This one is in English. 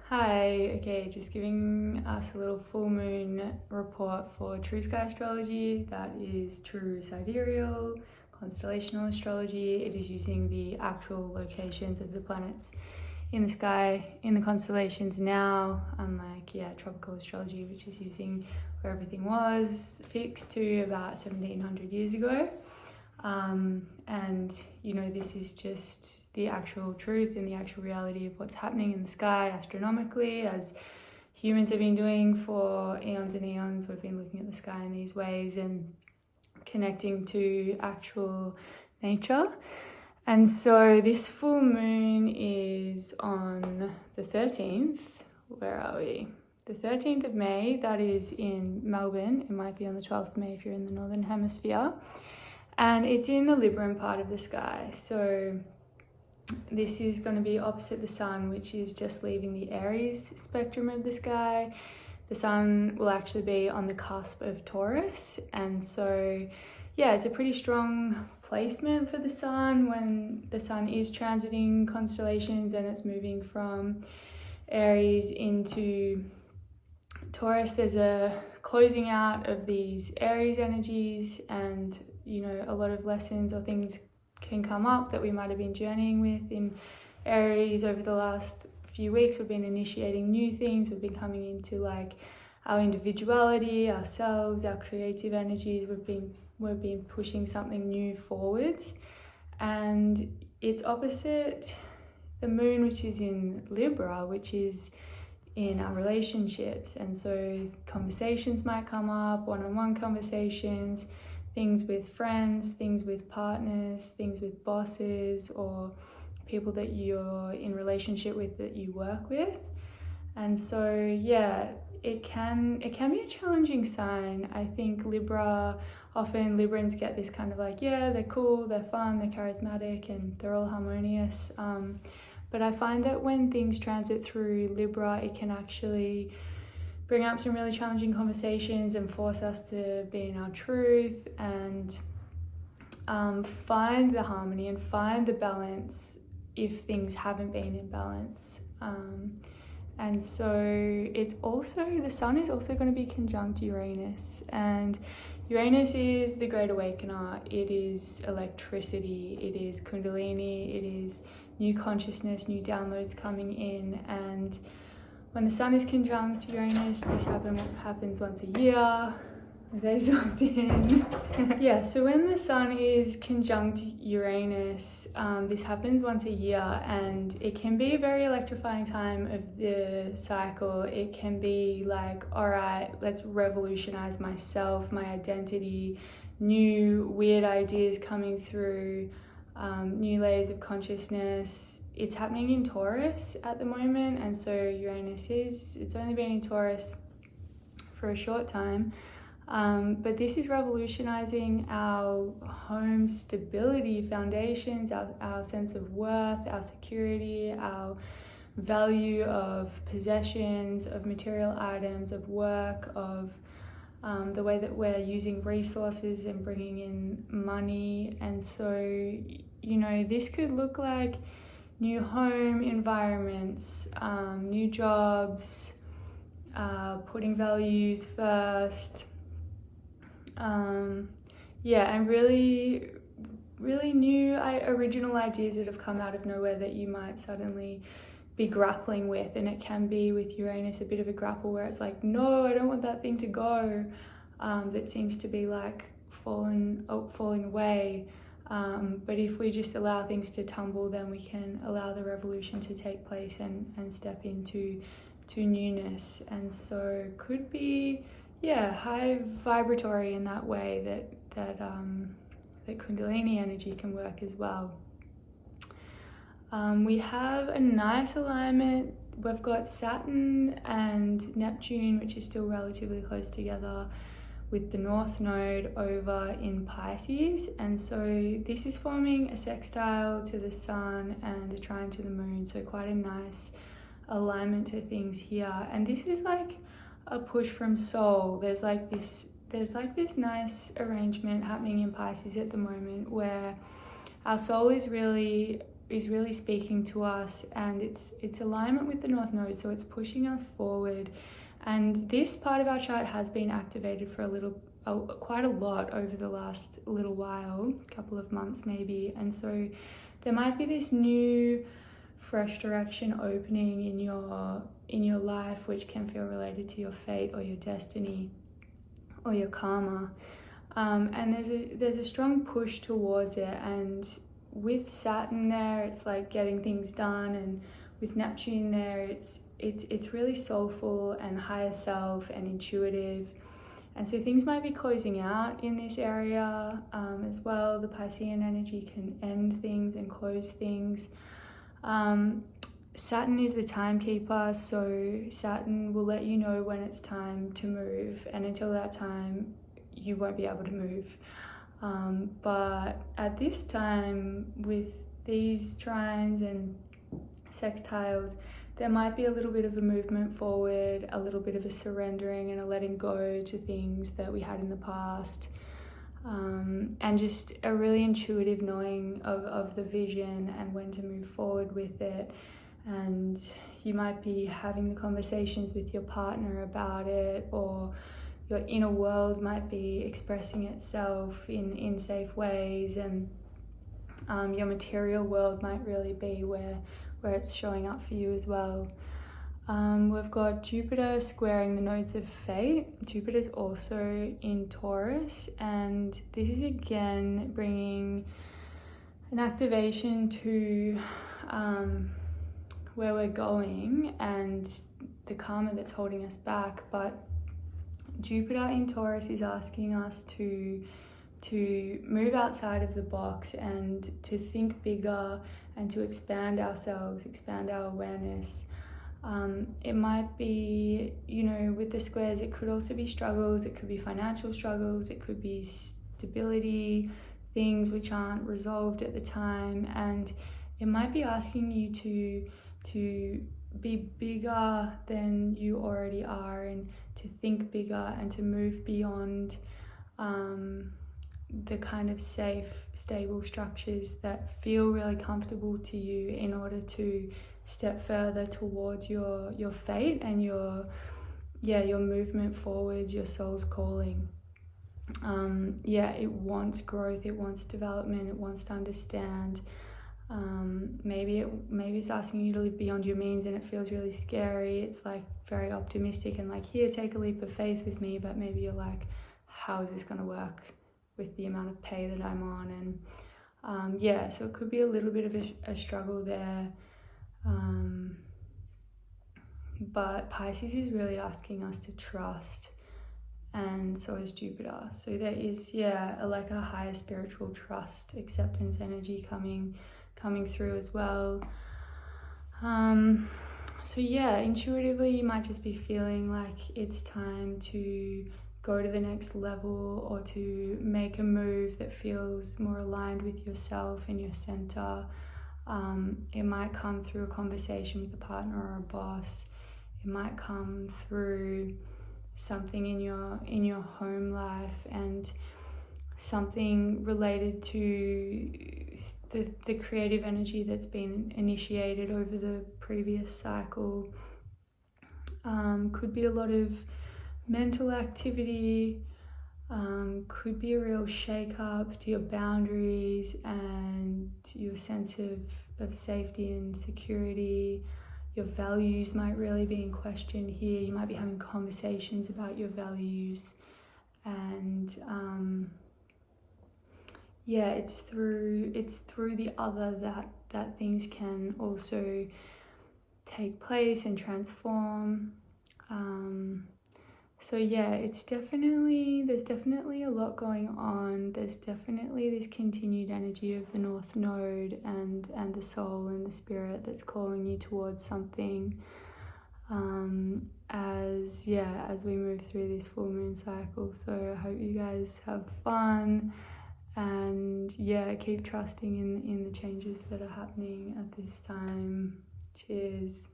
Hi, okay, just giving us a little full moon report for true Sky Astrology. That is true sidereal, constellational astrology. It is using the actual locations of the planets in the sky, in the constellations now, unlike, tropical astrology, which is using where everything was fixed to about 1700 years ago. And this is just the actual truth and the actual reality of what's happening in the sky astronomically, as humans have been doing for eons and eons. We've been looking at the sky in these ways and connecting to actual nature. And so this full moon is on the 13th. Where are we? The 13th of May, that is in Melbourne. It might be on the 12th of May if you're in the Northern Hemisphere. And it's in the Libran part of the sky. So this is going to be opposite the sun, which is just leaving the Aries spectrum of the sky. The sun will actually be on the cusp of Taurus. And so, it's a pretty strong placement for the sun when the sun is transiting constellations and it's moving from Aries into Taurus. There's a closing out of these Aries energies, and a lot of lessons or things can come up that we might have been journeying with in Aries over the last few weeks. We've been initiating new things. We've been coming into our individuality, ourselves, our creative energies. We've been pushing something new forwards, and it's opposite the moon, which is in Libra, which is in our relationships. And so conversations might come up, one-on-one conversations, things with friends, things with partners, things with bosses, or people that you're in relationship with that you work with. And so it can be a challenging sign. I think often Librans get this kind of they're cool, they're fun, they're charismatic, and they're all harmonious. But I find that when things transit through Libra, it can actually bring up some really challenging conversations and force us to be in our truth and find the harmony and find the balance if things haven't been in balance. And so the sun is also going to be conjunct Uranus, and Uranus is the Great Awakener. It is electricity, it is Kundalini, it is new consciousness, new downloads coming in. And when the sun is conjunct Uranus, this happens once a year. They zoomed in. So when the sun is conjunct Uranus, this happens once a year, and it can be a very electrifying time of the cycle. It can be all right, let's revolutionize myself, my identity, new weird ideas coming through, new layers of consciousness. It's happening in Taurus at the moment, and so it's only been in Taurus for a short time. But this is revolutionizing our home stability foundations, our sense of worth, our security, our value of possessions, of material items, of work, of the way that we're using resources and bringing in money. And so, this could look like new home environments, new jobs, putting values first, and really, really new original ideas that have come out of nowhere that you might suddenly be grappling with. And it can be with Uranus a bit of a grapple where it's no, I don't want that thing to go, that seems to be falling away. But if we just allow things to tumble, then we can allow the revolution to take place and step into newness. And so could be high vibratory in that way that Kundalini energy can work as well. We have a nice alignment. We've got Saturn and Neptune, which is still relatively close together, with the North Node over in Pisces. And so this is forming a sextile to the Sun and a trine to the Moon, so quite a nice alignment to things here. And this is a push from soul. There's this nice arrangement happening in Pisces at the moment where our soul is really is really speaking to us, and it's alignment with the North Node, so it's pushing us forward. And this part of our chart has been activated for quite a lot over the last little while, couple of months maybe. And so there might be this new fresh direction opening in your life, which can feel related to your fate or your destiny or your karma. And there's a strong push towards it. And with Saturn there, it's like getting things done, and with Neptune there, it's really soulful and higher self and intuitive. And so things might be closing out in this area as well. The Piscean energy can end things and close things. Saturn is the timekeeper, so Saturn will let you know when it's time to move, and until that time you won't be able to move. But at this time, with these trines and sextiles, there might be a little bit of a movement forward, a little bit of a surrendering and a letting go to things that we had in the past, and just a really intuitive knowing of the vision and when to move forward with it. And you might be having the conversations with your partner about it, or your inner world might be expressing itself in safe ways, and your material world might really be where it's showing up for you as well. We've got Jupiter squaring the nodes of fate. Jupiter's also in Taurus, and this is again bringing an activation to where we're going and the karma that's holding us back. But Jupiter in Taurus is asking us to move outside of the box and to think bigger and to expand ourselves, expand our awareness. It might be, with the squares, it could also be struggles. It could be financial struggles. It could be stability, things which aren't resolved at the time. And it might be asking you to be bigger than you already are, and to think bigger and to move beyond the kind of safe, stable structures that feel really comfortable to you, in order to step further towards your fate and your movement forwards, your soul's calling. It wants growth, it wants development, it wants to understand. Maybe it's asking you to live beyond your means, and it feels really scary. It's like very optimistic and like, here, take a leap of faith with me. But maybe you're like, how is this going to work with the amount of pay that I'm on? And so it could be a little bit of a struggle there. But Pisces is really asking us to trust, and so is Jupiter. So there is a higher spiritual trust, acceptance energy coming through as well. Intuitively you might just be feeling like it's time to go to the next level, or to make a move that feels more aligned with yourself and your center. It might come through a conversation with a partner or a boss. It might come through something in your home life, and something related to the creative energy that's been initiated over the previous cycle. Could be a lot of mental activity, could be a real shake up to your boundaries and your sense of safety and security. Your values might really be in question here. You might be having conversations about your values, and it's through the other that things can also take place and transform. There's definitely a lot going on. There's definitely this continued energy of the North Node and the soul and the spirit that's calling you towards something. As we move through this full moon cycle. So I hope you guys have fun, and keep trusting in the changes that are happening at this time. Cheers.